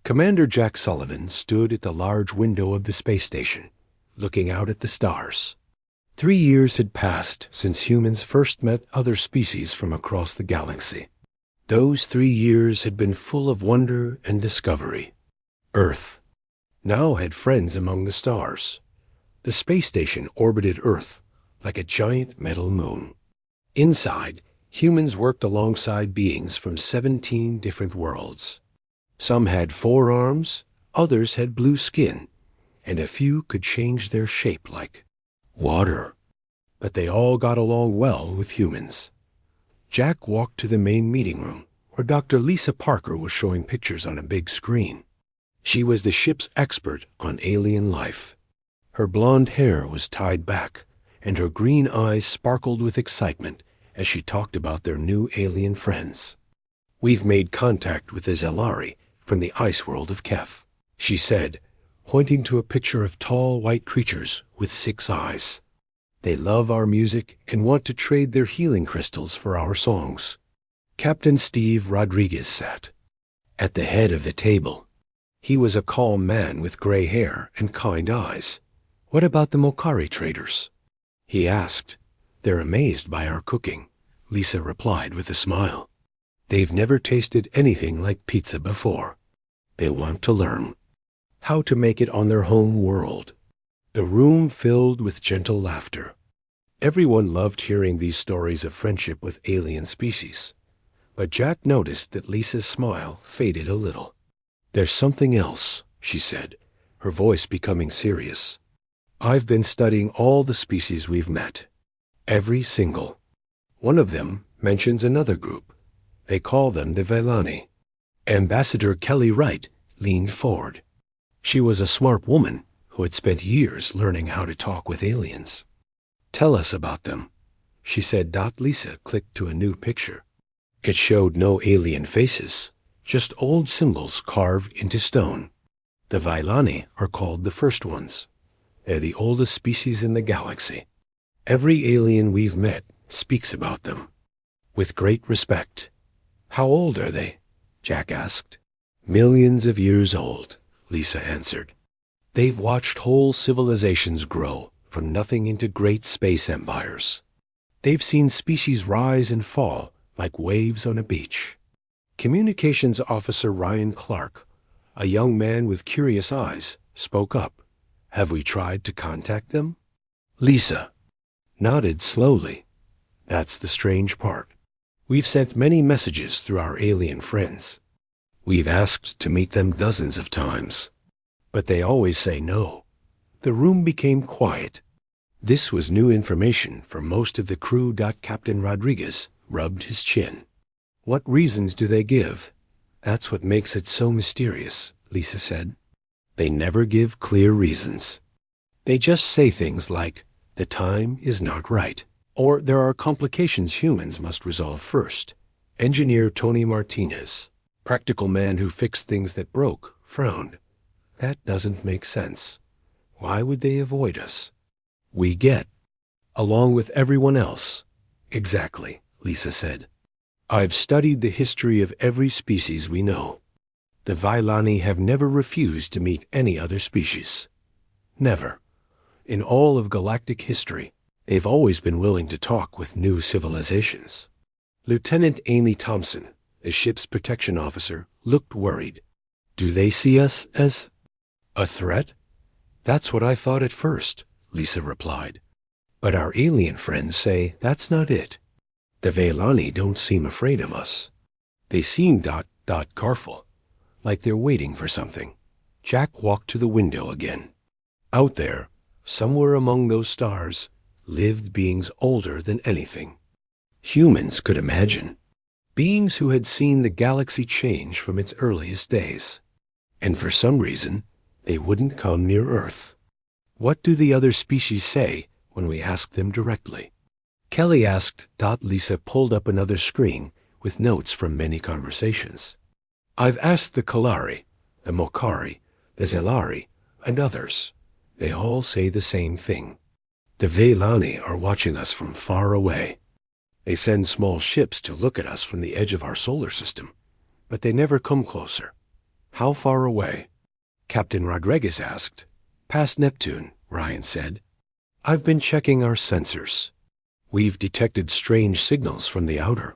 Commander Jack Sullivan stood at the large window of the space station, looking out at the stars. 3 years had passed since humans first met other species from across the galaxy. Those 3 years had been full of wonder and discovery. Earth now had friends among the stars. The space station orbited Earth like a giant metal moon. Inside, humans worked alongside beings from 17 different worlds. Some had 4 arms, others had blue skin, and a few could change their shape like water. But they all got along well with humans. Jack walked to the main meeting room, where Dr. Lisa Parker was showing pictures on a big screen. She was the ship's expert on alien life. Her blonde hair was tied back, and her green eyes sparkled with excitement as she talked about their new alien friends. "We've made contact with the Zelari from the ice world of Kef," she said, pointing to a picture of tall white creatures with 6 eyes. "They love our music and want to trade their healing crystals for our songs." Captain Steve Rodriguez sat at the head of the table. He was a calm man with gray hair and kind eyes. "What about the Mokari traders?" he asked. "They're amazed by our cooking," Lisa replied with a smile. "They've never tasted anything like pizza before. They want to learn how to make it on their home world." The room filled with gentle laughter. Everyone loved hearing these stories of friendship with alien species. But Jack noticed that Lisa's smile faded a little. "There's something else," she said, her voice becoming serious. "I've been studying all the species we've met. Every single. One of them mentions another group. They call them the Velani." Ambassador Kelly Wright leaned forward. She was a smart woman who had spent years learning how to talk with aliens. "Tell us about them," she said. Lisa clicked to a new picture. It showed no alien faces, just old symbols carved into stone. The Vailani are called the first ones. They're the oldest species in the galaxy. Every alien we've met speaks about them with great respect. "How old are they?" Jack asked. "Millions of years old," Lisa answered. "They've watched whole civilizations grow from nothing into great space empires. They've seen species rise and fall like waves on a beach." Communications Officer Ryan Clark, a young man with curious eyes, spoke up. "Have we tried to contact them?" Lisa nodded slowly. "That's the strange part. We've sent many messages through our alien friends. We've asked to meet them dozens of times, but they always say no." The room became quiet. This was new information for most of the crew. Captain Rodriguez rubbed his chin. "What reasons do they give?" "That's what makes it so mysterious," Lisa said. "They never give clear reasons. They just say things like, 'The time is not right,' or 'There are complications humans must resolve first.'" Engineer Tony Martinez, practical man who fixed things that broke, frowned. "That doesn't make sense. Why would they avoid us?" "We get along with everyone else." "Exactly," Lisa said. "I've studied the history of every species we know. The Vailani have never refused to meet any other species. Never. In all of galactic history, they've always been willing to talk with new civilizations." Lieutenant Amy Thompson, the ship's protection officer, looked worried. "Do they see us as a threat?" "That's what I thought at first," Lisa replied. "But our alien friends say that's not it. The Vailani don't seem afraid of us. They seem careful, like they're waiting for something." Jack walked to the window again. Out there, somewhere among those stars, lived beings older than anything humans could imagine. Beings who had seen the galaxy change from its earliest days. And for some reason, they wouldn't come near Earth. "What do the other species say when we ask them directly?" Kelly asked. Lisa pulled up another screen with notes from many conversations. "I've asked the Kalari, the Mokari, the Zelari, and others. They all say the same thing. The Vailani are watching us from far away. They send small ships to look at us from the edge of our solar system, but they never come closer. How far away? Captain Rodriguez asked. Past Neptune, Ryan said. I've been checking our sensors. We've detected strange signals from the outer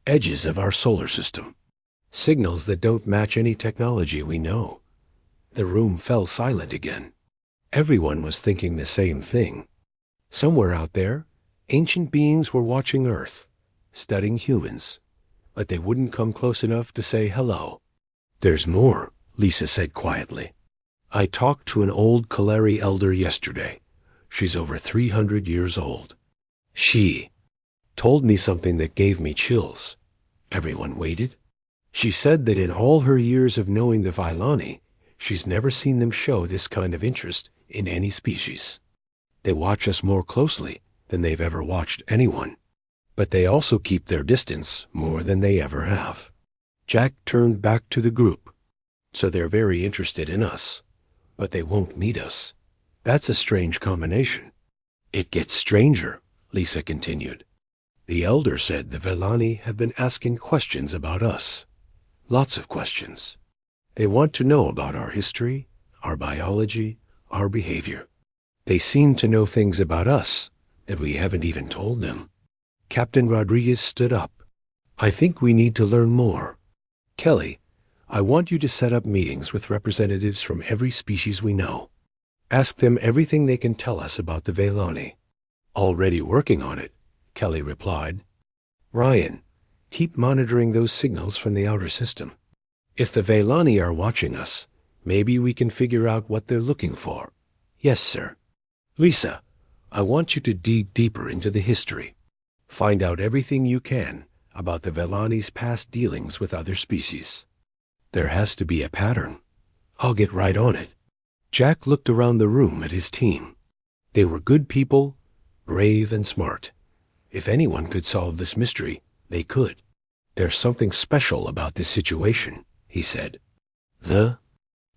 edges of our solar system. Signals that don't match any technology we know. The room fell silent again. Everyone was thinking the same thing. Somewhere out there, ancient beings were watching Earth, studying humans, but they wouldn't come close enough to say hello. There's more, Lisa said quietly. I talked to an old Kaleri elder yesterday. She's over 300 years old. She told me something that gave me chills. Everyone waited. She said that in all her years of knowing the Vailani, she's never seen them show this kind of interest in any species. They watch us more closely than they've ever watched anyone, but they also keep their distance more than they ever have. Jack turned back to the group. So they're very interested in us, but they won't meet us. That's a strange combination. It gets stranger, Lisa continued. The elder said the Vailani have been asking questions about us. Lots of questions. They want to know about our history, our biology, our behavior. They seem to know things about us that we haven't even told them. Captain Rodriguez stood up. I think we need to learn more. Kelly, I want you to set up meetings with representatives from every species we know. Ask them everything they can tell us about the Vailani. Already working on it, Kelly replied. Ryan, keep monitoring those signals from the outer system. If the Vailani are watching us, maybe we can figure out what they're looking for. Yes, sir. Lisa, I want you to dig deeper into the history. Find out everything you can about the Vailani's past dealings with other species. There has to be a pattern. I'll get right on it. Jack looked around the room at his team. They were good people, brave and smart. If anyone could solve this mystery, they could. There's something special about this situation, he said. The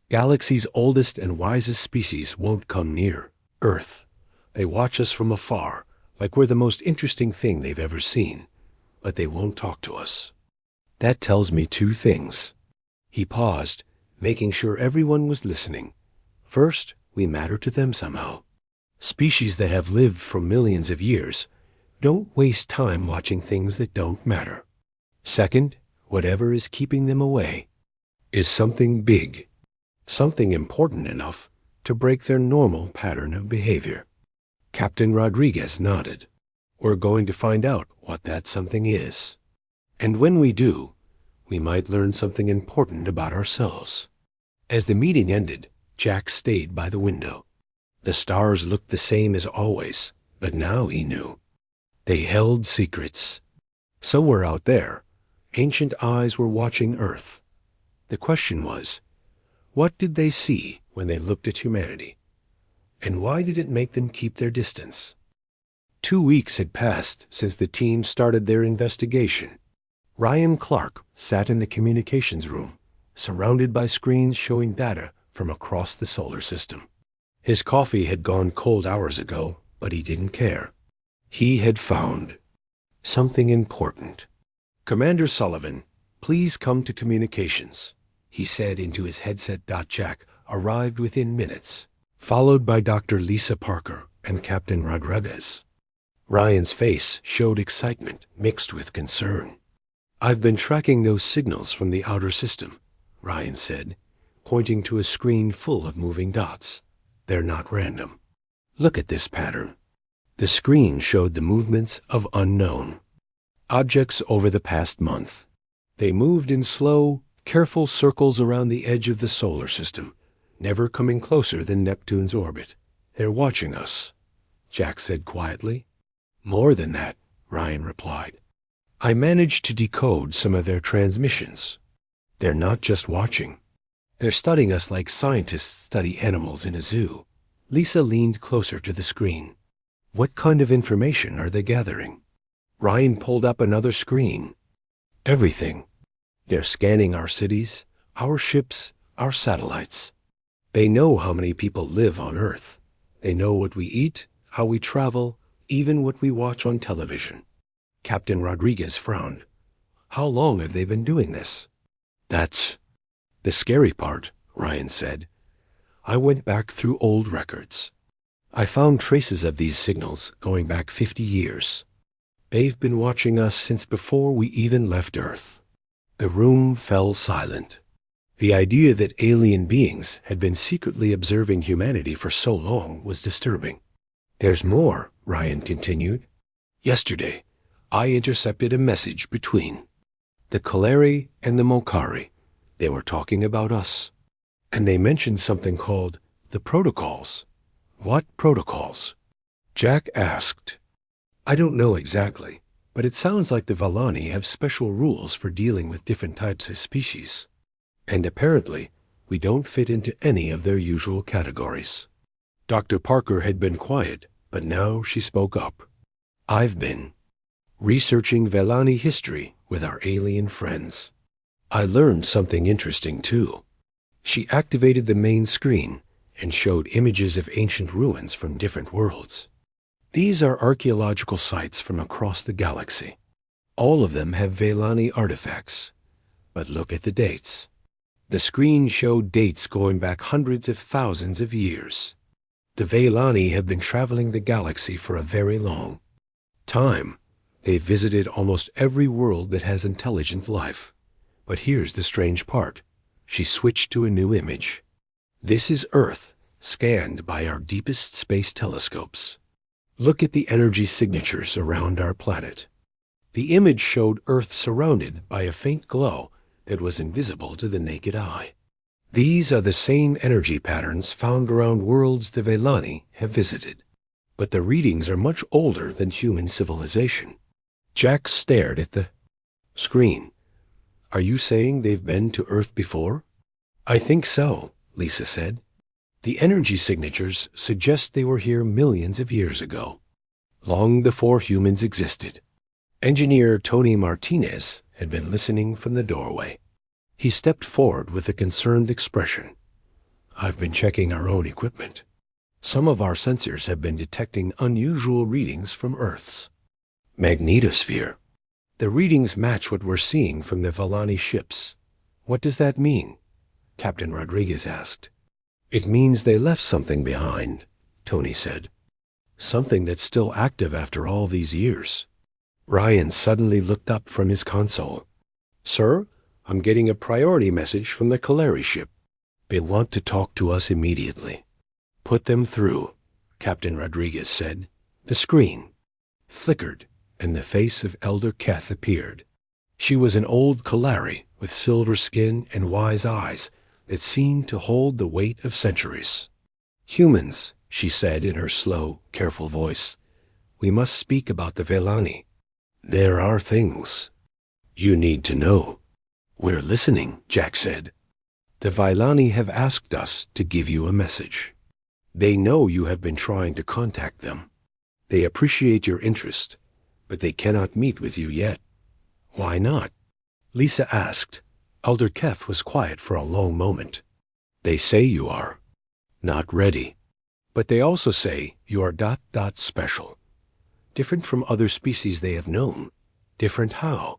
galaxy's oldest and wisest species won't come near Earth. They watch us from afar, like we're the most interesting thing they've ever seen, but they won't talk to us. That tells me two things. He paused, making sure everyone was listening. First, we matter to them somehow. Species that have lived for millions of years don't waste time watching things that don't matter. Second, whatever is keeping them away is something big, something important enough to break their normal pattern of behavior. Captain Rodriguez nodded. We're going to find out what that something is. And when we do, we might learn something important about ourselves. As the meeting ended, Jack stayed by the window. The stars looked the same as always, but now he knew. They held secrets. Somewhere out there, ancient eyes were watching Earth. The question was, what did they see when they looked at humanity? And why did it make them keep their distance? 2 weeks had passed since the team started their investigation. Ryan Clark sat in the communications room, surrounded by screens showing data from across the solar system. His coffee had gone cold hours ago, but he didn't care. He had found something important. Commander Sullivan, please come to communications, he said into his headset. Jack arrived within minutes, followed by Dr. Lisa Parker and Captain Rodriguez. Ryan's face showed excitement mixed with concern. I've been tracking those signals from the outer system, Ryan said, pointing to a screen full of moving dots. They're not random. Look at this pattern. The screen showed the movements of unknown objects over the past month. They moved in slow, careful circles around the edge of the solar system, never coming closer than Neptune's orbit. They're watching us, Jack said quietly. More than that, Ryan replied. I managed to decode some of their transmissions. They're not just watching. They're studying us like scientists study animals in a zoo. Lisa leaned closer to the screen. What kind of information are they gathering? Ryan pulled up another screen. Everything. They're scanning our cities, our ships, our satellites. They know how many people live on Earth. They know what we eat, how we travel, even what we watch on television. Captain Rodriguez frowned. How long have they been doing this? That's The scary part, Ryan said, I went back through old records. I found traces of these signals going back 50 years. They've been watching us since before we even left Earth. The room fell silent. The idea that alien beings had been secretly observing humanity for so long was disturbing. There's more, Ryan continued. Yesterday, I intercepted a message between the Kaleri and the Mokari. They were talking about us. And they mentioned something called the protocols. What protocols? Jack asked. I don't know exactly, but it sounds like the Valani have special rules for dealing with different types of species. And apparently, we don't fit into any of their usual categories. Dr. Parker had been quiet, but now she spoke up. I've been researching Valani history with our alien friends. I learned something interesting, too. She activated the main screen and showed images of ancient ruins from different worlds. These are archaeological sites from across the galaxy. All of them have Valani artifacts. But look at the dates. The screen showed dates going back hundreds of thousands of years. The Valani have been traveling the galaxy for a very long time. They've visited almost every world that has intelligent life. But here's the strange part. She switched to a new image. This is Earth, scanned by our deepest space telescopes. Look at the energy signatures around our planet. The image showed Earth surrounded by a faint glow that was invisible to the naked eye. These are the same energy patterns found around worlds the Valani have visited. But the readings are much older than human civilization. Jack stared at the screen. Are you saying they've been to Earth before? I think so, Lisa said. The energy signatures suggest they were here millions of years ago, long before humans existed. Engineer Tony Martinez had been listening from the doorway. He stepped forward with a concerned expression. I've been checking our own equipment. Some of our sensors have been detecting unusual readings from Earth's magnetosphere. The readings match what we're seeing from the Valani ships. What does that mean? Captain Rodriguez asked. It means they left something behind, Tony said. Something that's still active after all these years. Ryan suddenly looked up from his console. Sir, I'm getting a priority message from the Kaleri ship. They want to talk to us immediately. Put them through, Captain Rodriguez said. The screen flickered, and the face of Elder Keth appeared. She was an old Kaleri with silver skin and wise eyes that seemed to hold the weight of centuries. Humans, she said in her slow, careful voice, we must speak about the Valani. There are things you need to know. We're listening, Jack said. The Valani have asked us to give you a message. They know you have been trying to contact them. They appreciate your interest, but they cannot meet with you yet. Why not? Lisa asked. Elder Keth was quiet for a long moment. They say you are not ready, but they also say you are ... special. Different from other species they have known. Different how?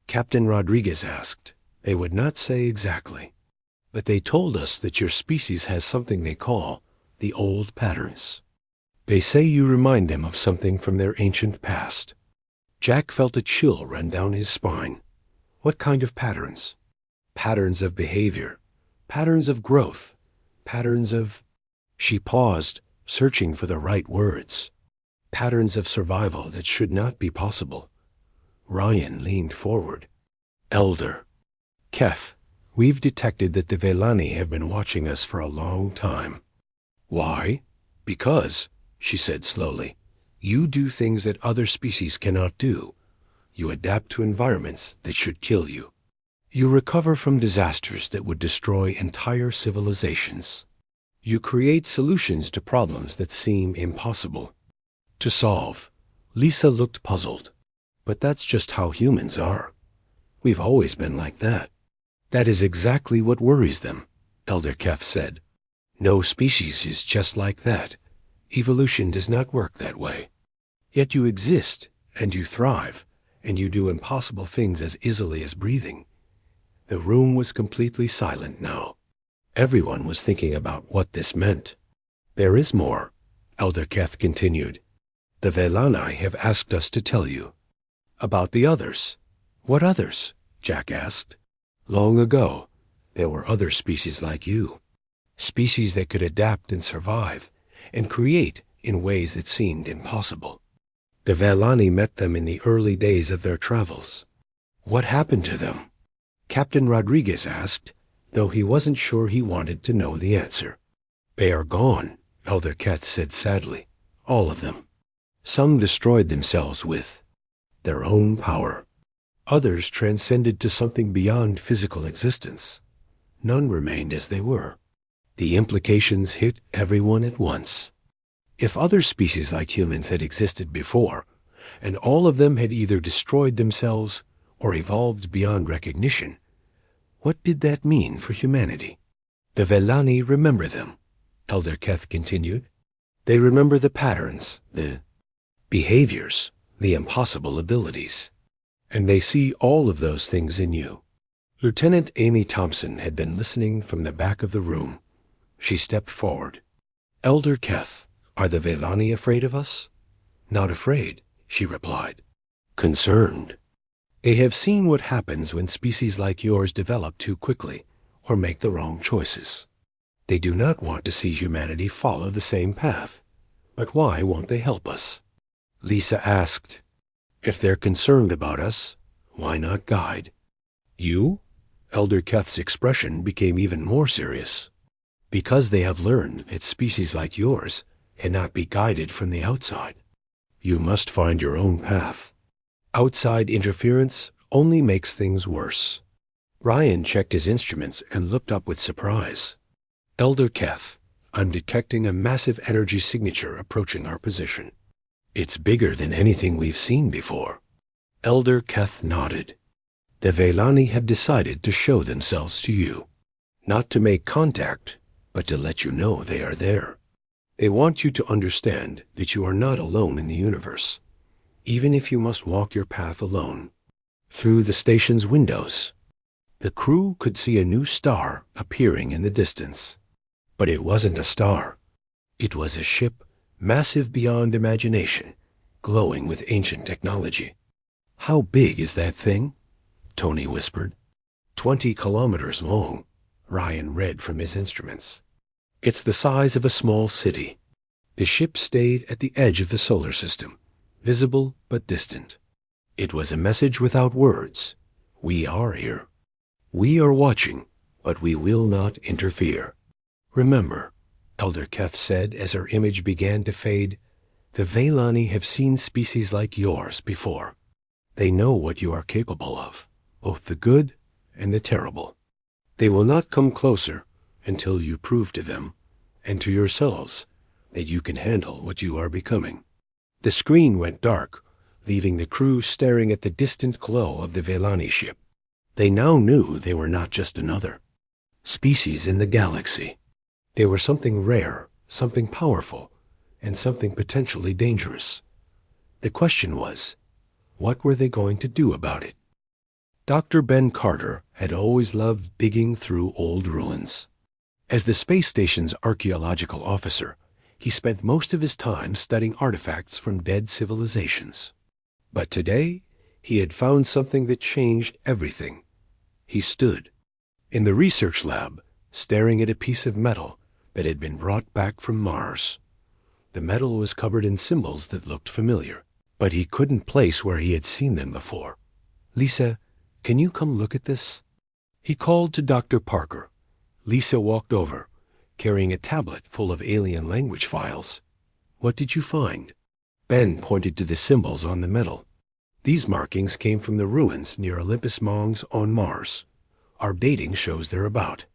Captain Rodriguez asked. They would not say exactly, but they told us that your species has something they call the old patterns. They say you remind them of something from their ancient past. Jack felt a chill run down his spine. What kind of patterns? Patterns of behavior, patterns of growth, patterns of... She paused, searching for the right words. Patterns of survival that should not be possible. Ryan leaned forward. Elder Keth, we've detected that the Valani have been watching us for a long time. Why? Because, she said slowly, you do things that other species cannot do. You adapt to environments that should kill you. You recover from disasters that would destroy entire civilizations. You create solutions to problems that seem impossible to solve. Lisa looked puzzled. But that's just how humans are. We've always been like that. That is exactly what worries them, Elder Keth said. No species is just like that. Evolution does not work that way. Yet you exist, and you thrive, and you do impossible things as easily as breathing. The room was completely silent now. Everyone was thinking about what this meant. There is more, Elder Keth continued. The Velani have asked us to tell you. About the others. What others? Jack asked. Long ago, there were other species like you. Species that could adapt and survive, and create in ways that seemed impossible. The Velani met them in the early days of their travels. What happened to them? Captain Rodriguez asked, though he wasn't sure he wanted to know the answer. They are gone, Elder Keth said sadly. All of them. Some destroyed themselves with their own power. Others transcended to something beyond physical existence. None remained as they were. The implications hit everyone at once. If other species like humans had existed before, and all of them had either destroyed themselves or evolved beyond recognition, what did that mean for humanity? The Velani remember them, Elder Keth continued. They remember the patterns, the behaviors, the impossible abilities. And they see all of those things in you. Lieutenant Amy Thompson had been listening from the back of the room. She stepped forward. Elder Keth, are the Velani afraid of us? Not afraid, she replied. Concerned. They have seen what happens when species like yours develop too quickly or make the wrong choices. They do not want to see humanity follow the same path. But why won't they help us? Lisa asked. If they're concerned about us, why not guide? You? Elder Keth's expression became even more serious. Because they have learned that species like yours cannot be guided from the outside. You must find your own path. Outside interference only makes things worse. Ryan checked his instruments and looked up with surprise. Elder Keth, I'm detecting a massive energy signature approaching our position. It's bigger than anything we've seen before. Elder Keth nodded. The Velani have decided to show themselves to you. Not to make contact, but to let you know they are there. They want you to understand that you are not alone in the universe, even if you must walk your path alone. Through the station's windows, the crew could see a new star appearing in the distance. But it wasn't a star. It was a ship massive beyond imagination, glowing with ancient technology. How big is that thing? Tony whispered. 20 kilometers long, Ryan read from his instruments. It's the size of a small city. The ship stayed at the edge of the solar system, visible but distant. It was a message without words. We are here. We are watching, but we will not interfere. Remember, Elder Keth said as her image began to fade, the Velani have seen species like yours before. They know what you are capable of, both the good and the terrible. They will not come closer until you prove to them, and to yourselves, that you can handle what you are becoming. The screen went dark, leaving the crew staring at the distant glow of the Velani ship. They now knew they were not just another species in the galaxy. They were something rare, something powerful, and something potentially dangerous. The question was, what were they going to do about it? Dr. Ben Carter had always loved digging through old ruins. As the space station's archaeological officer, he spent most of his time studying artifacts from dead civilizations. But today, he had found something that changed everything. He stood in the research lab, staring at a piece of metal that had been brought back from Mars. The metal was covered in symbols that looked familiar, but he couldn't place where he had seen them before. Lisa, can you come look at this? He called to Dr. Parker. Lisa walked over, carrying a tablet full of alien language files. What did you find? Ben pointed to the symbols on the metal. These markings came from the ruins near Olympus Mons on Mars. Our dating shows they're about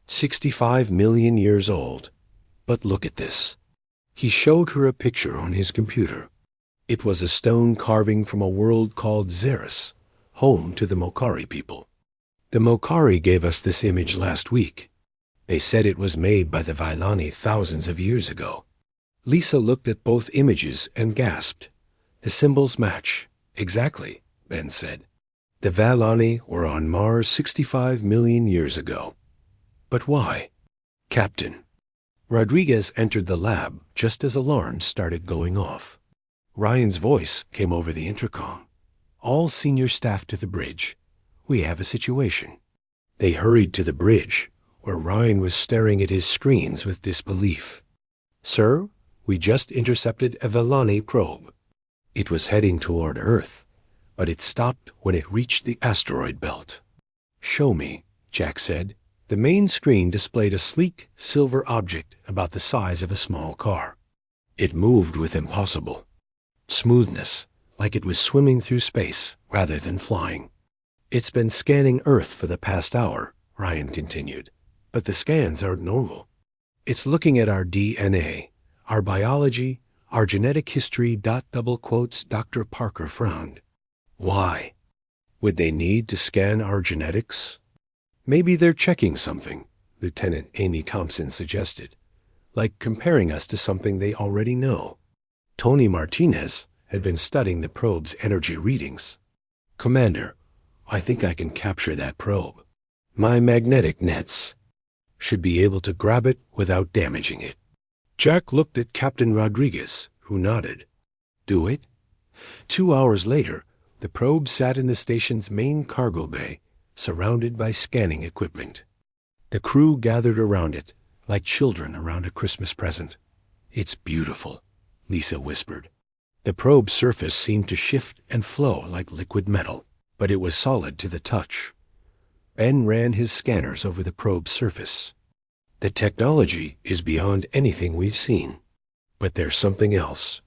65 million years old. But look at this. He showed her a picture on his computer. It was a stone carving from a world called Xeris, home to the Mokari people. The Mokari gave us this image last week. They said it was made by the Velani thousands of years ago. Lisa looked at both images and gasped. The symbols match. Exactly, Ben said. The Valani were on Mars 65 million years ago. But why? Captain. Rodriguez entered the lab just as alarms started going off. Ryan's voice came over the intercom. All senior staff to the bridge. We have a situation. They hurried to the bridge, where Ryan was staring at his screens with disbelief. Sir, we just intercepted a Valani probe. It was heading toward Earth, but it stopped when it reached the asteroid belt. Show me, Jack said. The main screen displayed a sleek, silver object about the size of a small car. It moved with impossible smoothness, like it was swimming through space rather than flying. It's been scanning Earth for the past hour, Ryan continued, but the scans aren't normal. It's looking at our DNA, our biology, our genetic history. Dr. Parker frowned. Why? Would they need to scan our genetics? Maybe they're checking something, Lieutenant Amy Thompson suggested, like comparing us to something they already know. Tony Martinez had been studying the probe's energy readings. Commander, I think I can capture that probe. My magnetic nets should be able to grab it without damaging it. Jack looked at Captain Rodriguez, who nodded. Do it? 2 hours later, the probe sat in the station's main cargo bay, surrounded by scanning equipment. The crew gathered around it, like children around a Christmas present. It's beautiful, Lisa whispered. The probe's surface seemed to shift and flow like liquid metal, but it was solid to the touch. Ben ran his scanners over the probe's surface. The technology is beyond anything we've seen. But there's something else.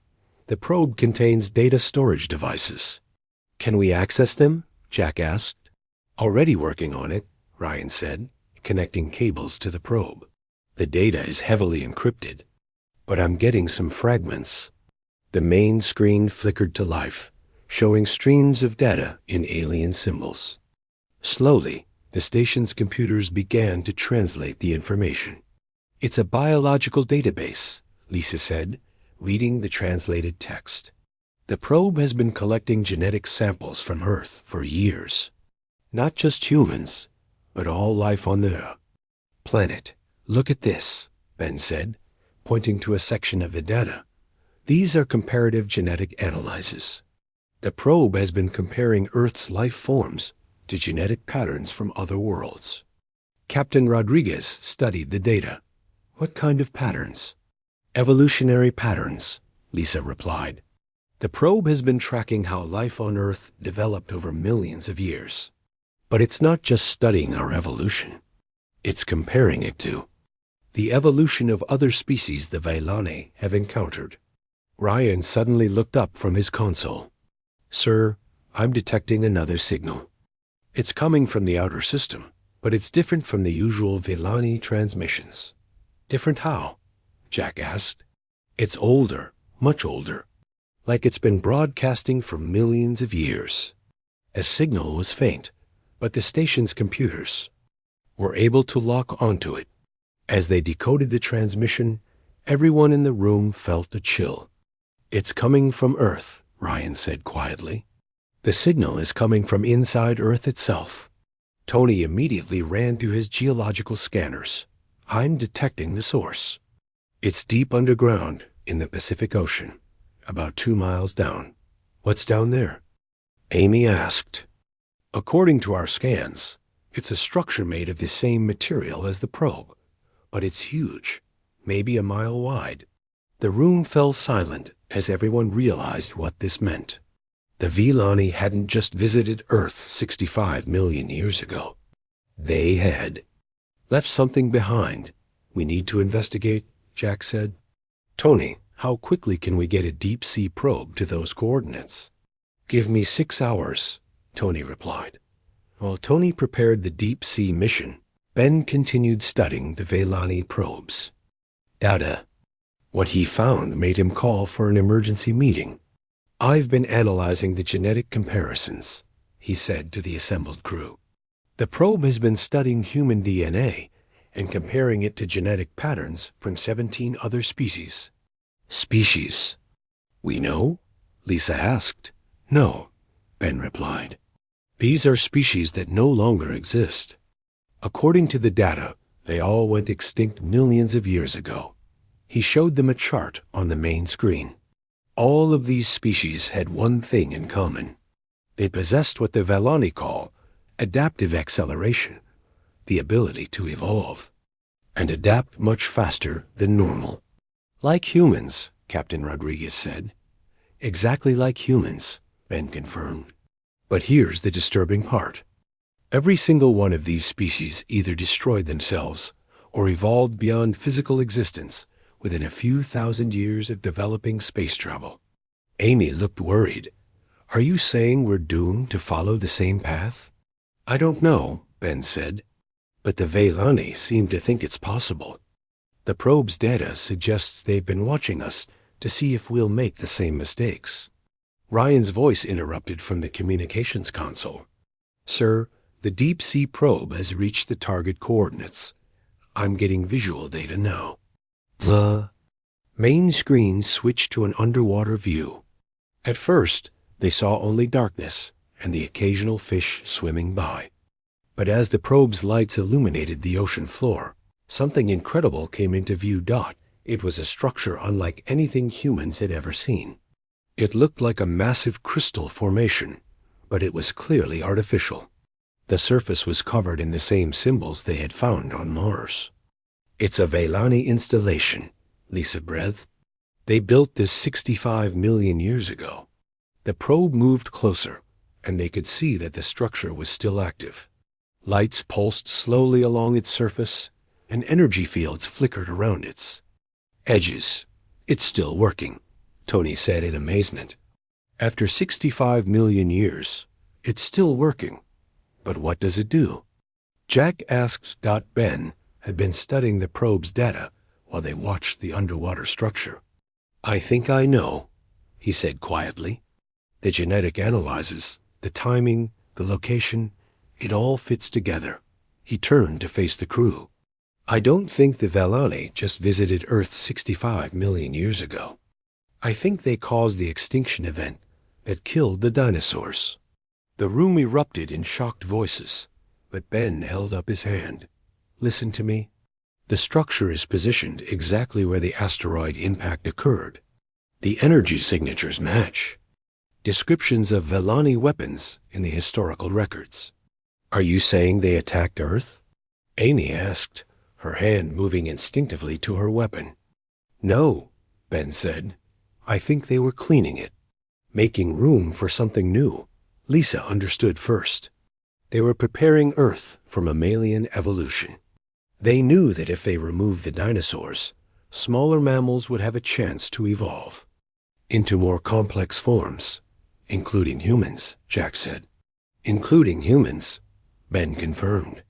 The probe contains data storage devices. Can we access them? Jack asked. Already working on it, Ryan said, connecting cables to the probe. The data is heavily encrypted, but I'm getting some fragments. The main screen flickered to life, showing streams of data in alien symbols. Slowly, the station's computers began to translate the information. It's a biological database, Lisa said, reading the translated text. The probe has been collecting genetic samples from Earth for years. Not just humans, but all life on the planet. Look at this, Ben said, pointing to a section of the data. These are comparative genetic analyses. The probe has been comparing Earth's life forms to genetic patterns from other worlds. Captain Rodriguez studied the data. What kind of patterns? Evolutionary patterns, Lisa replied. The probe has been tracking how life on Earth developed over millions of years. But it's not just studying our evolution. It's comparing it to the evolution of other species the Vailane have encountered. Ryan suddenly looked up from his console. Sir, I'm detecting another signal. It's coming from the outer system, but it's different from the usual Vailani transmissions. Different how? Jack asked. It's older, much older, like it's been broadcasting for millions of years. A signal was faint, but the station's computers were able to lock onto it. As they decoded the transmission, everyone in the room felt a chill. It's coming from Earth, Ryan said quietly. The signal is coming from inside Earth itself. Tony immediately ran to his geological scanners. I'm detecting the source. It's deep underground in the Pacific Ocean, about 2 miles down. What's down there? Amy asked. According to our scans, it's a structure made of the same material as the probe, but it's huge, maybe a mile wide. The room fell silent as everyone realized what this meant. The Vailani hadn't just visited Earth 65 million years ago. They had left something behind. We need to investigate, Jack said. Tony, how quickly can we get a deep-sea probe to those coordinates? Give me 6 hours, Tony replied. While Tony prepared the deep-sea mission, Ben continued studying the Vailani probes. Data. What he found made him call for an emergency meeting. I've been analyzing the genetic comparisons, he said to the assembled crew. The probe has been studying human DNA and comparing it to genetic patterns from 17 other species. Species? We know? Lisa asked. No, Ben replied. These are species that no longer exist. According to the data, they all went extinct millions of years ago. He showed them a chart on the main screen. All of these species had one thing in common. They possessed what the Vellani call adaptive acceleration, the ability to evolve, and adapt much faster than normal. Like humans, Captain Rodriguez said. Exactly like humans, Ben confirmed. But here's the disturbing part. Every single one of these species either destroyed themselves or evolved beyond physical existence within a few thousand years of developing space travel. Amy looked worried. Are you saying we're doomed to follow the same path? I don't know, Ben said, but the Vellani seem to think it's possible. The probe's data suggests they've been watching us to see if we'll make the same mistakes. Ryan's voice interrupted from the communications console. Sir, the deep-sea probe has reached the target coordinates. I'm getting visual data now. The main screen switched to an underwater view. At first, they saw only darkness and the occasional fish swimming by. But as the probe's lights illuminated the ocean floor, something incredible came into view. It was a structure unlike anything humans had ever seen. It looked like a massive crystal formation, but it was clearly artificial. The surface was covered in the same symbols they had found on Mars. It's a Vellani installation, Lisa breathed. They built this 65 million years ago. The probe moved closer, and they could see that the structure was still active. Lights pulsed slowly along its surface, and energy fields flickered around its edges. It's still working, Tony said in amazement. After 65 million years, it's still working. But what does it do? Jack asked. Ben had been studying the probe's data while they watched the underwater structure. I think I know, he said quietly. The genetic analyses, the timing, the location, it all fits together. He turned to face the crew. I don't think the Vellani just visited Earth 65 million years ago. I think they caused the extinction event that killed the dinosaurs. The room erupted in shocked voices, but Ben held up his hand. Listen to me. The structure is positioned exactly where the asteroid impact occurred. The energy signatures match. Descriptions of Vellani weapons in the historical records. Are you saying they attacked Earth? Amy asked, her hand moving instinctively to her weapon. No, Ben said. I think they were cleaning it, making room for something new. Lisa understood first. They were preparing Earth for mammalian evolution. They knew that if they removed the dinosaurs, smaller mammals would have a chance to evolve into more complex forms, including humans, Jack said. Including humans, Ben confirmed.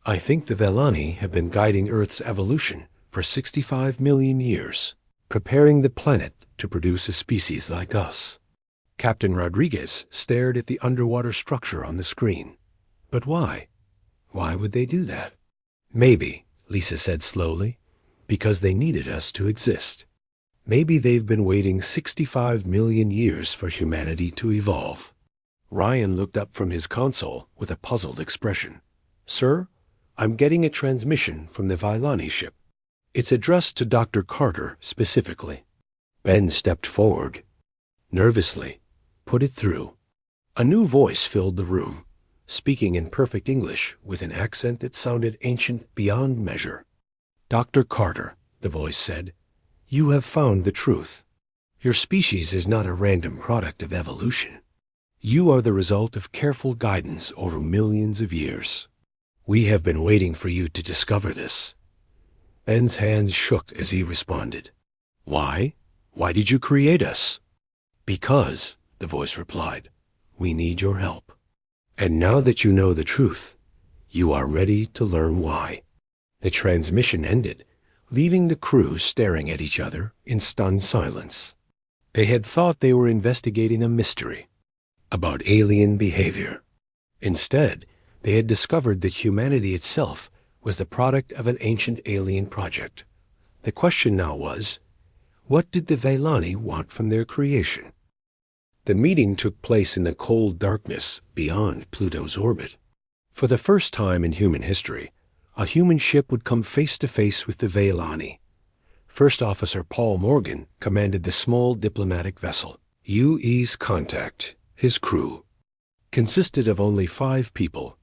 I think the Vellani have been guiding Earth's evolution for 65 million years, preparing the planet to produce a species like us. Captain Rodriguez stared at the underwater structure on the screen. But why? Why would they do that? Maybe, Lisa said slowly, because they needed us to exist. Maybe they've been waiting 65 million years for humanity to evolve. Ryan looked up from his console with a puzzled expression. Sir, I'm getting a transmission from the Vellani ship. It's addressed to Dr. Carter specifically. Ben stepped forward. Nervously, put it through. A new voice filled the room, speaking in perfect English with an accent that sounded ancient beyond measure. Dr. Carter, the voice said, you have found the truth. Your species is not a random product of evolution. You are the result of careful guidance over millions of years. We have been waiting for you to discover this. Ben's hands shook as he responded. Why? Why did you create us? Because, the voice replied, we need your help. And now that you know the truth, you are ready to learn why. The transmission ended, leaving the crew staring at each other in stunned silence. They had thought they were investigating a mystery about alien behavior. Instead, they had discovered that humanity itself was the product of an ancient alien project. The question now was, what did the Vellani want from their creation? The meeting took place in the cold darkness beyond Pluto's orbit. For the first time in human history, a human ship would come face to face with the Veilani. First Officer Paul Morgan commanded the small diplomatic vessel. UE's contact, his crew, consisted of only 5 people: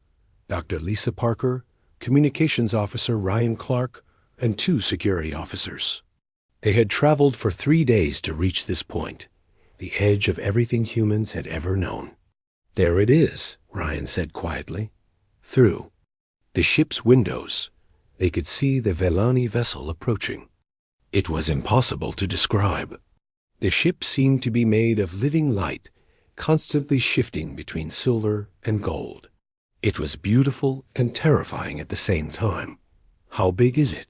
Dr. Lisa Parker, Communications Officer Ryan Clark, and 2 security officers. They had traveled for 3 days to reach this point, the edge of everything humans had ever known. "There it is," Ryan said quietly. Through the ship's windows, they could see the Veilani vessel approaching. It was impossible to describe. The ship seemed to be made of living light, constantly shifting between silver and gold. It was beautiful and terrifying at the same time. "How big is it?"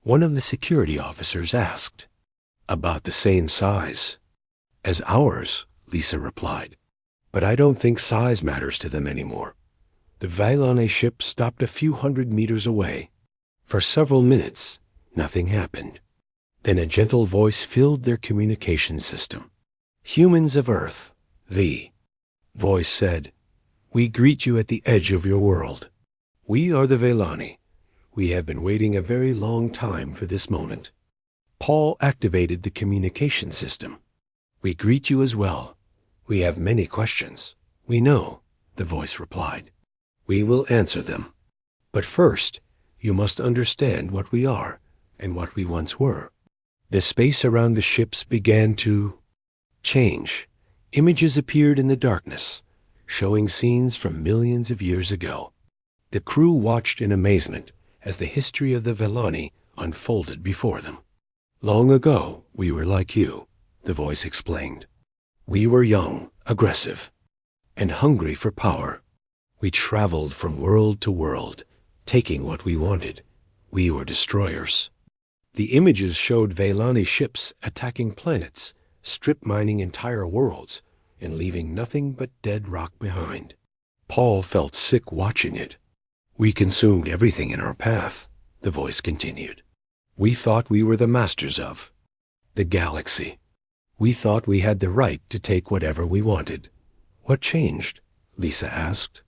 one of the security officers asked. "About the same size as ours," Lisa replied. "But I don't think size matters to them anymore." The Veilani ship stopped a few hundred meters away. For several minutes, nothing happened. Then a gentle voice filled their communication system. "Humans of Earth," the voice said, "we greet you at the edge of your world. We are the Veilani. We have been waiting a very long time for this moment." Paul activated the communication system. "We greet you as well. We have many questions." "We know," the voice replied. "We will answer them. But first, you must understand what we are and what we once were." The space around the ships began to change. Images appeared in the darkness, showing scenes from millions of years ago. The crew watched in amazement as the history of the Veilani unfolded before them. "Long ago, we were like you," the voice explained. "We were young, aggressive, and hungry for power. We traveled from world to world, taking what we wanted. We were destroyers." The images showed Veilani ships attacking planets, strip mining entire worlds, and leaving nothing but dead rock behind. Paul felt sick watching it. "We consumed everything in our path," the voice continued. "We thought we were the masters of the galaxy. We thought we had the right to take whatever we wanted." "What changed?" Lisa asked.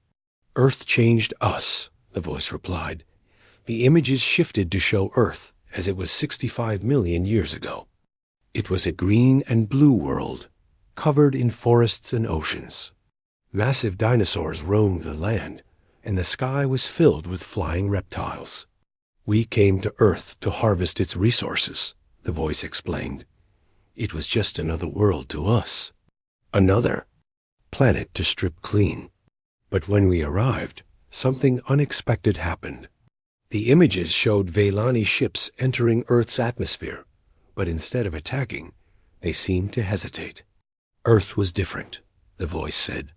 "Earth changed us," the voice replied. "The images shifted to show Earth as it was 65 million years ago. It was a green and blue world, covered in forests and oceans. Massive dinosaurs roamed the land, and the sky was filled with flying reptiles. We came to Earth to harvest its resources," the voice explained. "It was just another world to us, another planet to strip clean. But when we arrived, something unexpected happened. The images showed Veilani ships entering Earth's atmosphere, but instead of attacking, they seemed to hesitate. Earth was different," the voice said.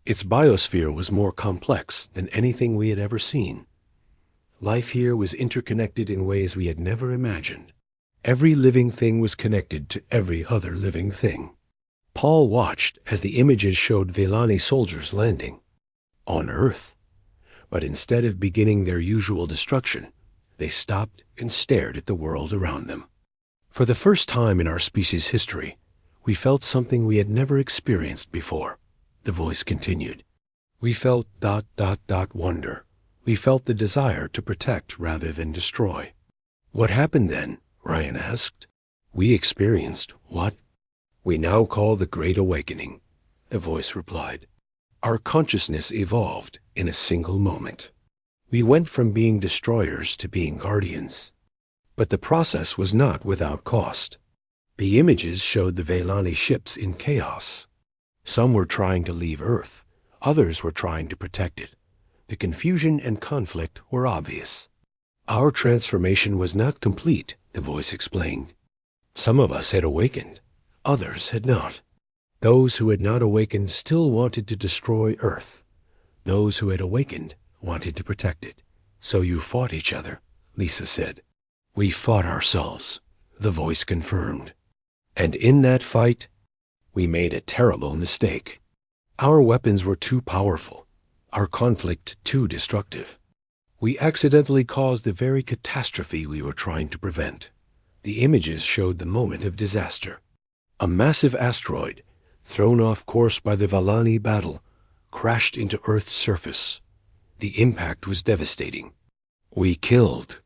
"Its biosphere was more complex than anything we had ever seen. Life here was interconnected in ways we had never imagined. Every living thing was connected to every other living thing." Paul watched as the images showed Veilani soldiers landing on Earth. But instead of beginning their usual destruction, they stopped and stared at the world around them. "For the first time in our species' history, we felt something we had never experienced before," the voice continued. "We felt ... wonder. We felt the desire to protect rather than destroy." "What happened then?" Ryan asked. "We experienced what we now call the Great Awakening," the voice replied. "Our consciousness evolved in a single moment. We went from being destroyers to being guardians. But the process was not without cost. The images showed the Veilani ships in chaos. Some were trying to leave Earth. Others were trying to protect it. The confusion and conflict were obvious. Our transformation was not complete," the voice explained. "Some of us had awakened. Others had not. Those who had not awakened still wanted to destroy Earth. Those who had awakened wanted to protect it. So you fought each other," Lisa said. "We fought ourselves," the voice confirmed. "And in that fight, we made a terrible mistake. Our weapons were too powerful, our conflict too destructive. We accidentally caused the very catastrophe we were trying to prevent." The images showed the moment of disaster. A massive asteroid, thrown off course by the Valani battle, crashed into Earth's surface. The impact was devastating. We killed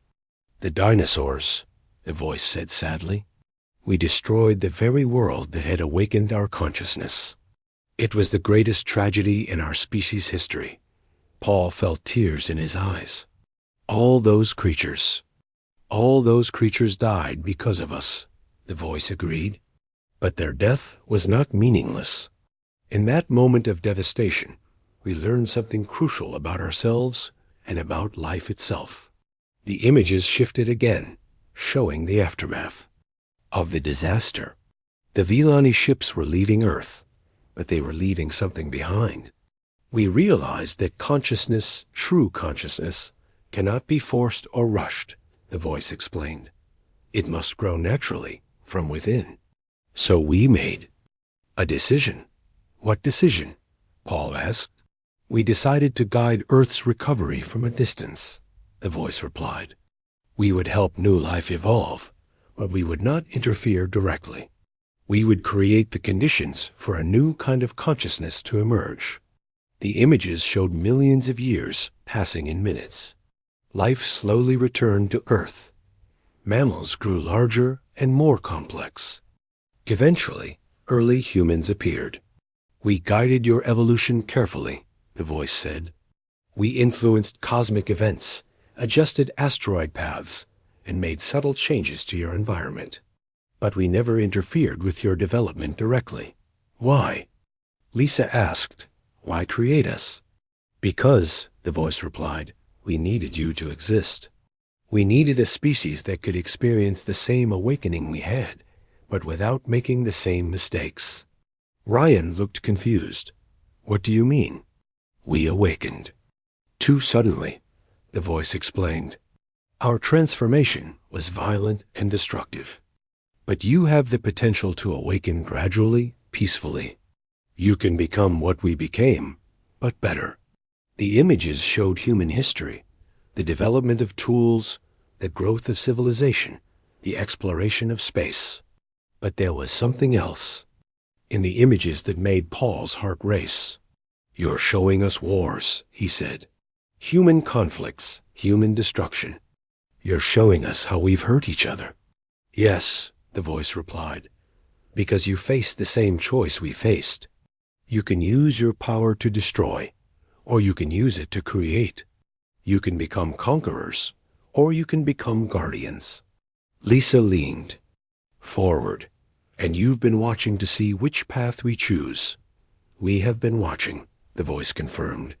the dinosaurs, the voice said sadly. We destroyed the very world that had awakened our consciousness. It was the greatest tragedy in our species' history. Paul felt tears in his eyes. All those creatures died because of us, the voice agreed. But their death was not meaningless. In that moment of devastation, we learned something crucial about ourselves and about life itself. The images shifted again, showing the aftermath of the disaster. The Villani ships were leaving Earth, but they were leaving something behind. We realized that consciousness, true consciousness, cannot be forced or rushed, the voice explained. It must grow naturally from within. So we made a decision. What decision? Paul asked. We decided to guide Earth's recovery from a distance, the voice replied. We would help new life evolve, but we would not interfere directly. We would create the conditions for a new kind of consciousness to emerge. The images showed millions of years passing in minutes. Life slowly returned to Earth. Mammals grew larger and more complex. Eventually, early humans appeared. We guided your evolution carefully, the voice said. We influenced cosmic events, adjusted asteroid paths, and made subtle changes to your environment. But we never interfered with your development directly. Why? Lisa asked. Why create us? Because, the voice replied, we needed you to exist. We needed a species that could experience the same awakening we had, but without making the same mistakes. Ryan looked confused. What do you mean? We awakened. Too suddenly, the voice explained. Our transformation was violent and destructive. But you have the potential to awaken gradually, peacefully. You can become what we became, but better. The images showed human history, the development of tools, the growth of civilization, the exploration of space. But there was something else in the images that made Paul's heart race. You're showing us wars, he said. Human conflicts, human destruction. You're showing us how we've hurt each other. Yes, the voice replied, because you faced the same choice we faced. You can use your power to destroy, or you can use it to create. You can become conquerors, or you can become guardians. Lisa leaned forward, and you've been watching to see which path we choose. We have been watching, the voice confirmed,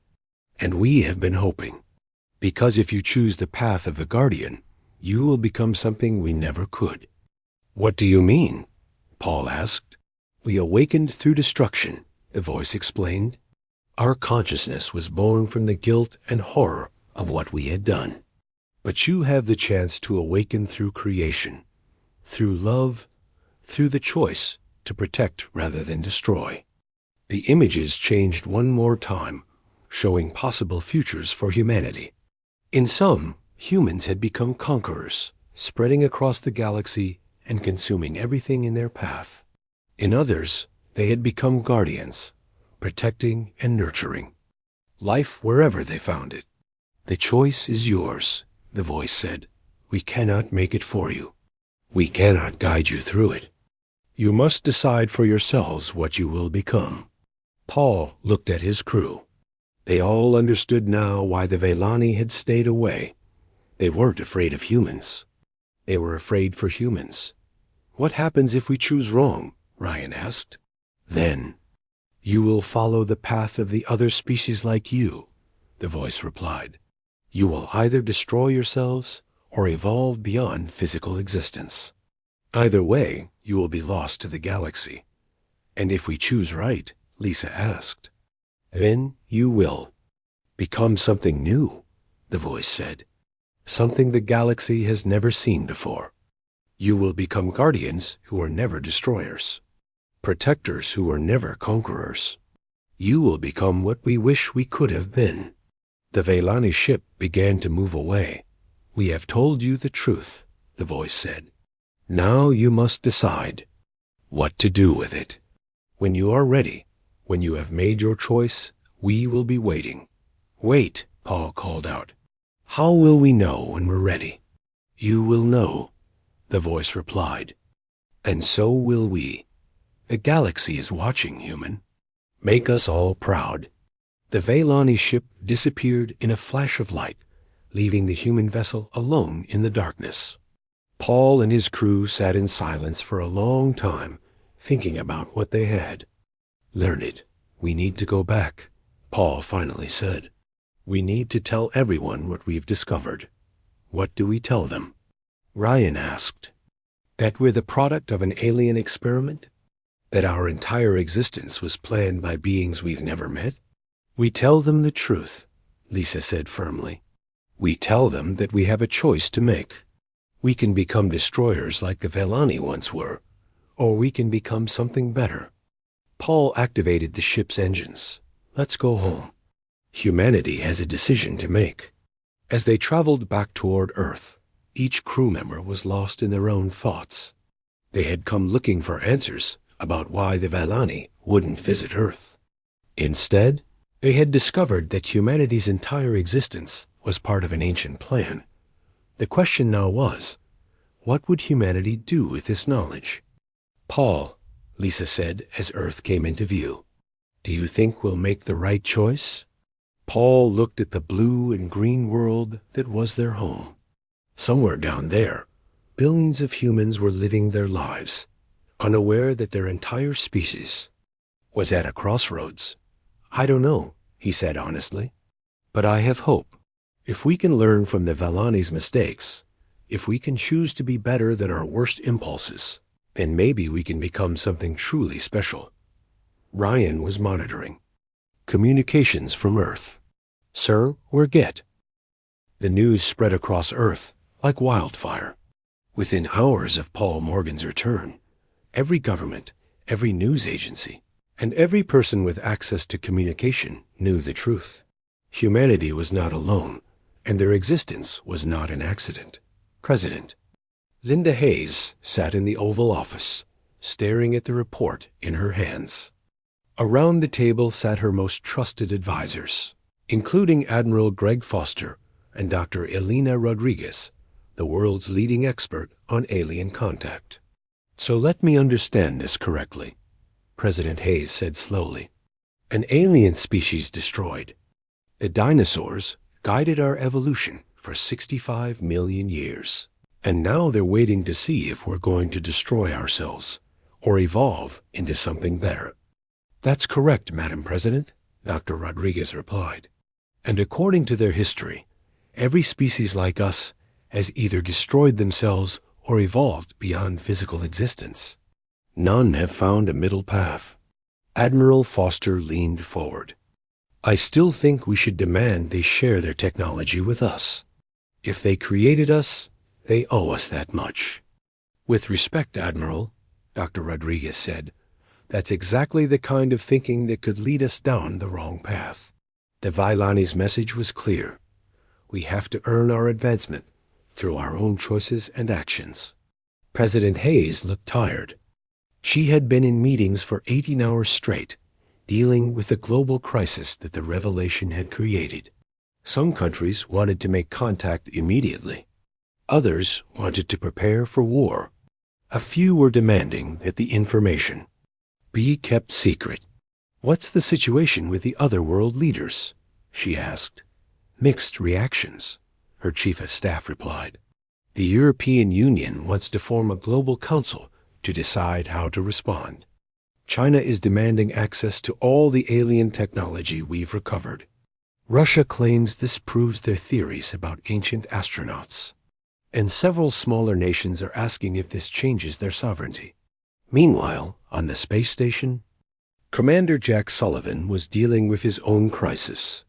and we have been hoping. Because if you choose the path of the guardian, you will become something we never could. What do you mean? Paul asked. We awakened through destruction, the voice explained. Our consciousness was born from the guilt and horror of what we had done. But you have the chance to awaken through creation, through love, through the choice to protect rather than destroy. The images changed one more time, showing possible futures for humanity. In some, humans had become conquerors, spreading across the galaxy and consuming everything in their path. In others, they had become guardians, protecting and nurturing life wherever they found it. The choice is yours, the voice said. We cannot make it for you. We cannot guide you through it. You must decide for yourselves what you will become. Paul looked at his crew. They all understood now why the Vellani had stayed away. They weren't afraid of humans. They were afraid for humans. What happens if we choose wrong? Ryan asked. Then, you will follow the path of the other species like you, the voice replied. You will either destroy yourselves or evolve beyond physical existence. Either way, you will be lost to the galaxy. And if we choose right, Lisa asked, then you will become something new, the voice said. Something the galaxy has never seen before. You will become guardians who are never destroyers, protectors who are never conquerors. You will become what we wish we could have been. The Vellani ship began to move away. We have told you the truth, the voice said. Now you must decide what to do with it. When you are ready, when you have made your choice, we will be waiting." "Wait," Paul called out. "How will we know when we're ready?" "You will know," the voice replied. "And so will we. The galaxy is watching, human. Make us all proud." The Vailani ship disappeared in a flash of light, leaving the human vessel alone in the darkness. Paul and his crew sat in silence for a long time, thinking about what they had. "Learned, we need to go back," Paul finally said. "We need to tell everyone what we've discovered." "What do we tell them?" Ryan asked. "That we're the product of an alien experiment? That our entire existence was planned by beings we've never met?" "We tell them the truth," Lisa said firmly. "We tell them that we have a choice to make. We can become destroyers like the Vailani once were, or we can become something better." Paul activated the ship's engines. "Let's go home. Humanity has a decision to make." As they traveled back toward Earth, each crew member was lost in their own thoughts. They had come looking for answers about why the Vailani wouldn't visit Earth. Instead, they had discovered that humanity's entire existence was part of an ancient plan. The question now was, what would humanity do with this knowledge? "Paul," Lisa said as Earth came into view, "do you think we'll make the right choice?" Paul looked at the blue and green world that was their home. Somewhere down there, billions of humans were living their lives, unaware that their entire species was at a crossroads. "I don't know," he said honestly, "but I have hope. If we can learn from the Vailani's mistakes, if we can choose to be better than our worst impulses, then maybe we can become something truly special." Ryan was monitoring. Communications from Earth. "Sir, we're get." The news spread across Earth like wildfire. Within hours of Paul Morgan's return, every government, every news agency, and every person with access to communication knew the truth. Humanity was not alone, and their existence was not an accident. President Linda Hayes sat in the Oval Office, staring at the report in her hands. Around the table sat her most trusted advisors, including Admiral Greg Foster and Dr. Elena Rodriguez, the world's leading expert on alien contact. "So let me understand this correctly," President Hayes said slowly. "An alien species destroyed. The dinosaurs guided our evolution for 65 million years. And now they're waiting to see if we're going to destroy ourselves or evolve into something better." "That's correct, Madam President," Dr. Rodriguez replied. "And according to their history, every species like us has either destroyed themselves or evolved beyond physical existence. None have found a middle path." Admiral Foster leaned forward. "I still think we should demand they share their technology with us. If they created us, they owe us that much." "With respect, Admiral," Dr. Rodriguez said, "that's exactly the kind of thinking that could lead us down the wrong path." The Vailani's message was clear. We have to earn our advancement through our own choices and actions. President Hayes looked tired. She had been in meetings for 18 hours straight, dealing with the global crisis that the revelation had created. Some countries wanted to make contact immediately. Others wanted to prepare for war. A few were demanding that the information be kept secret. "What's the situation with the other world leaders?" she asked. "Mixed reactions," her chief of staff replied. "The European Union wants to form a global council to decide how to respond. China is demanding access to all the alien technology we've recovered. Russia claims this proves their theories about ancient astronauts. And several smaller nations are asking if this changes their sovereignty." Meanwhile, on the space station, Commander Jack Sullivan was dealing with his own crisis.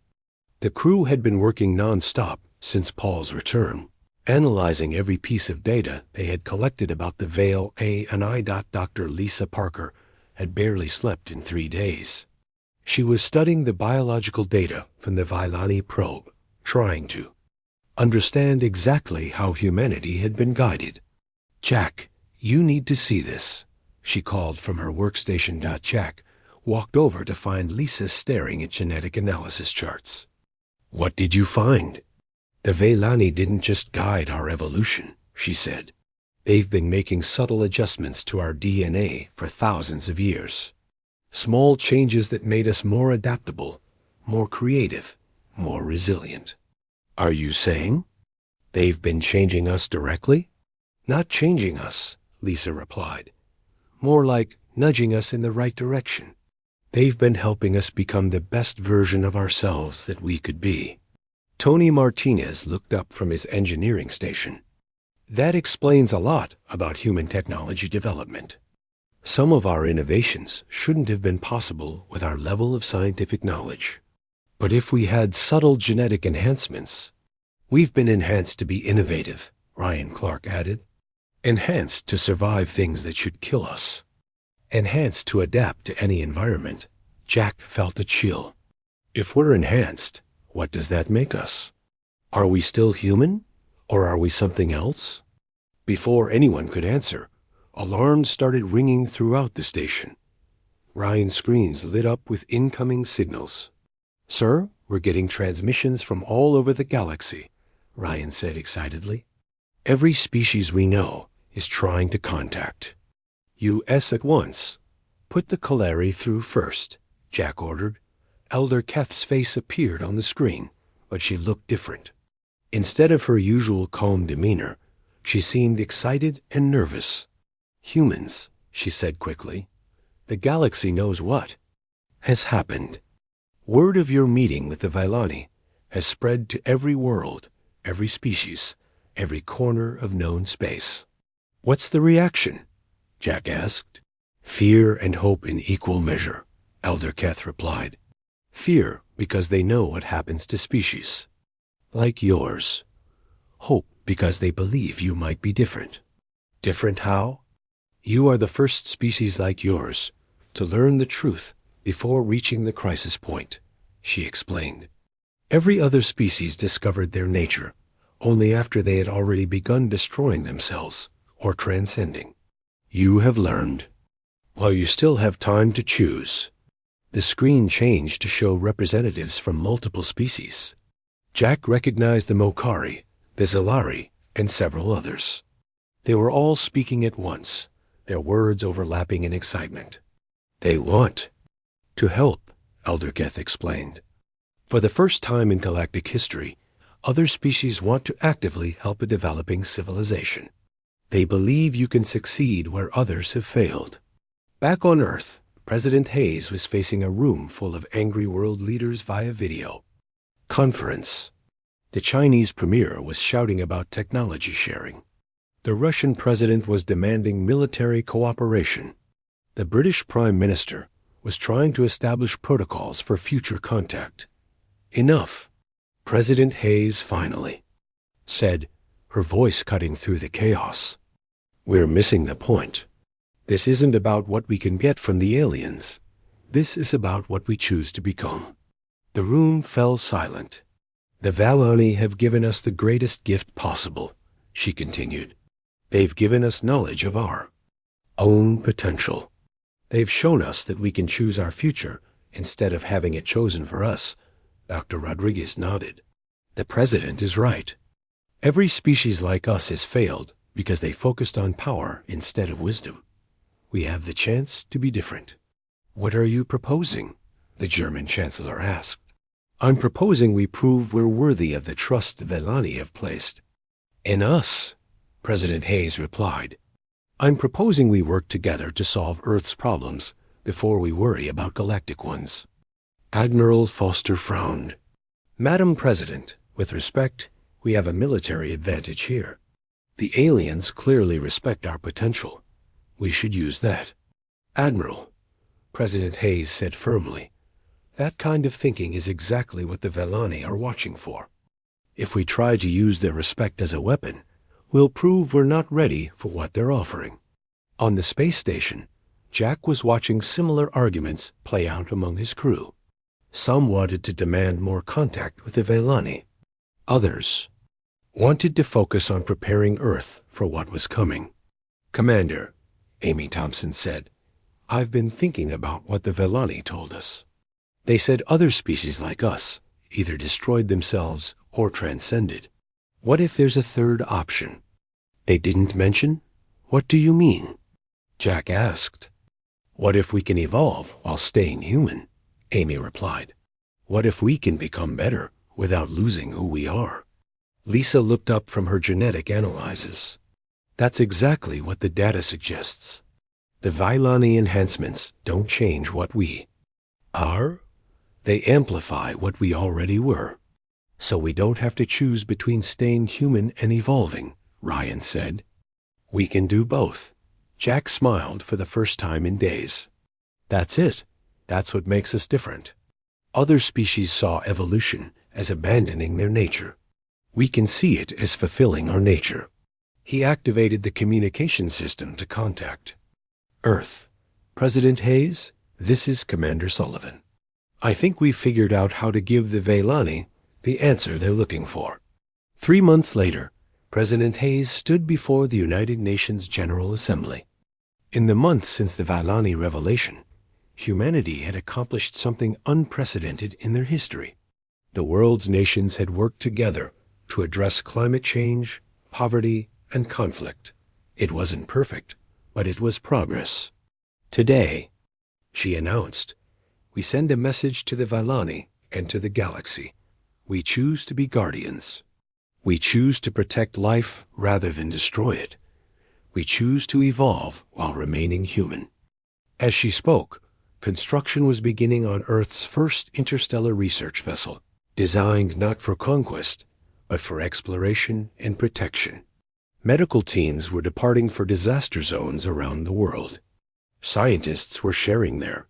The crew had been working non-stop since Paul's return, analyzing every piece of data they had collected about the Vail A and I. Dr. Lisa Parker had barely slept in 3 days. She was studying the biological data from the Vailani probe, trying to understand exactly how humanity had been guided. "Jack, you need to see this," she called from her workstation. Jack walked over to find Lisa staring at genetic analysis charts. "What did you find?" "The Velani didn't just guide our evolution," she said. "They've been making subtle adjustments to our DNA for thousands of years. Small changes that made us more adaptable, more creative, more resilient." "Are you saying they've been changing us directly?" "Not changing us," Lisa replied. "More like nudging us in the right direction. They've been helping us become the best version of ourselves that we could be." Tony Martinez looked up from his engineering station. "That explains a lot about human technology development. Some of our innovations shouldn't have been possible with our level of scientific knowledge. But if we had subtle genetic enhancements—" "We've been enhanced to be innovative," Ryan Clark added. "Enhanced to survive things that should kill us. Enhanced to adapt to any environment." Jack felt a chill. "If we're enhanced, what does that make us? Are we still human, or are we something else?" Before anyone could answer, alarms started ringing throughout the station. Ryan's screens lit up with incoming signals. "Sir, we're getting transmissions from all over the galaxy," Ryan said excitedly. "Every species we know is trying to contact." "U.S. at once. Put the Kalari through first," Jack ordered. Elder Keth's face appeared on the screen, but she looked different. Instead of her usual calm demeanor, she seemed excited and nervous. "Humans," she said quickly. "The galaxy knows what has happened. Word of your meeting with the Vailani has spread to every world, every species, every corner of known space." "What's the reaction?" Jack asked. "Fear and hope in equal measure," Elder Keth replied. "Fear because they know what happens to species like yours. Hope because they believe you might be different." "Different how?" "You are the first species like yours to learn the truth before reaching the crisis point," she explained. "Every other species discovered their nature only after they had already begun destroying themselves or transcending. You have learned, while you still have time to choose." The screen changed to show representatives from multiple species. Jack recognized the Mokari, the Zalari, and several others. They were all speaking at once, their words overlapping in excitement. "They want to help," Elder Keth explained. "For the first time in galactic history, other species want to actively help a developing civilization. They believe you can succeed where others have failed." Back on Earth, President Hayes was facing a room full of angry world leaders via video conference. The Chinese premier was shouting about technology sharing. The Russian president was demanding military cooperation. The British prime minister was trying to establish protocols for future contact. "Enough," President Hayes finally said, her voice cutting through the chaos. "We're missing the point. This isn't about what we can get from the aliens. This is about what we choose to become." The room fell silent. "The Valani have given us the greatest gift possible," she continued. "They've given us knowledge of our own potential. They've shown us that we can choose our future instead of having it chosen for us." Dr. Rodriguez nodded. "The president is right. Every species like us has failed because they focused on power instead of wisdom. We have the chance to be different." "What are you proposing?" the German chancellor asked. "I'm proposing we prove we're worthy of the trust the Velani have placed in us," President Hayes replied. "I'm proposing we work together to solve Earth's problems before we worry about galactic ones." Admiral Foster frowned. "Madam President, with respect, we have a military advantage here. The aliens clearly respect our potential. We should use that." "Admiral," President Hayes said firmly, "that kind of thinking is exactly what the Velani are watching for. If we try to use their respect as a weapon, we'll prove we're not ready for what they're offering." On the space station, Jack was watching similar arguments play out among his crew. Some wanted to demand more contact with the Velani. Others wanted to focus on preparing Earth for what was coming. "Commander, Amy Thompson said. "I've been thinking about what the Vellani told us. They said other species like us either destroyed themselves or transcended. What if there's a third option?" "They didn't mention? What do you mean?" Jack asked. "What if we can evolve while staying human?" Amy replied. "What if we can become better without losing who we are?" Lisa looked up from her genetic analyses. "That's exactly what the data suggests. The Vellani enhancements don't change what we are. They amplify what we already were. So we don't have to choose between staying human and evolving," Ryan said. "We can do both." Jack smiled for the first time in days. "That's it. That's what makes us different. Other species saw evolution as abandoning their nature. We can see it as fulfilling our nature." He activated the communication system to contact Earth. "President Hayes, this is Commander Sullivan. I think we've figured out how to give the Vellani the answer they're looking for." 3 months later, President Hayes stood before the United Nations General Assembly. In the months since the Vellani revelation, humanity had accomplished something unprecedented in their history. The world's nations had worked together to address climate change, poverty, and conflict. It wasn't perfect, but it was progress. "Today," she announced, "we send a message to the Vellani and to the galaxy. We choose to be guardians. We choose to protect life rather than destroy it. We choose to evolve while remaining human." As she spoke, construction was beginning on Earth's first interstellar research vessel, designed not for conquest, but for exploration and protection. Medical teams were departing for disaster zones around the world. Scientists were sharing their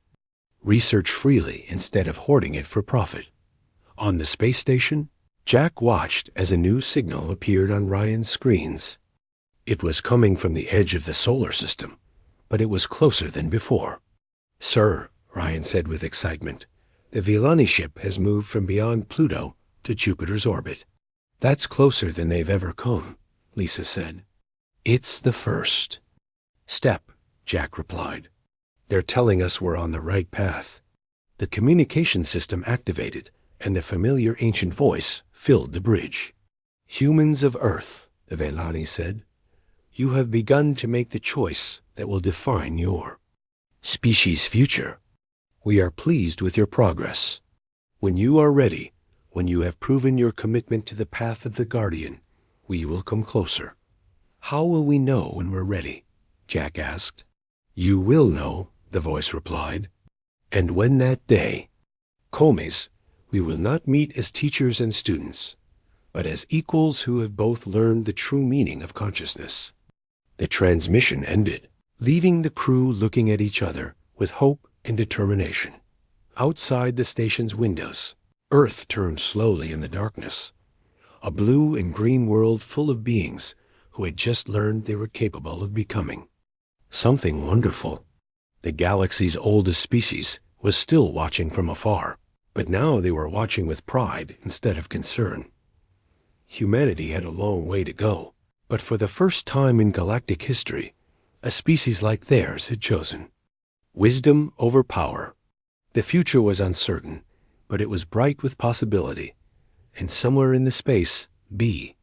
research freely instead of hoarding it for profit. On the space station, Jack watched as a new signal appeared on Ryan's screens. It was coming from the edge of the solar system, but it was closer than before. "Sir," Ryan said with excitement, "the Vellani ship has moved from beyond Pluto to Jupiter's orbit." "That's closer than they've ever come," Lisa said. "It's the first step," Jack replied. "They're telling us we're on the right path." The communication system activated, and the familiar ancient voice filled the bridge. "Humans of Earth," the Vellani said, "you have begun to make the choice that will define your species' future. We are pleased with your progress. When you are ready, when you have proven your commitment to the path of the Guardian, we will come closer." "How will we know when we're ready?" Jack asked. "You will know," the voice replied. "And when that day comes, we will not meet as teachers and students, but as equals who have both learned the true meaning of consciousness." The transmission ended, leaving the crew looking at each other with hope and determination. Outside the station's windows, Earth turned slowly in the darkness, a blue and green world full of beings who had just learned they were capable of becoming something wonderful. The galaxy's oldest species was still watching from afar, but now they were watching with pride instead of concern. Humanity had a long way to go, but for the first time in galactic history, a species like theirs had chosen wisdom over power. The future was uncertain, but it was bright with possibility, and somewhere in the space, B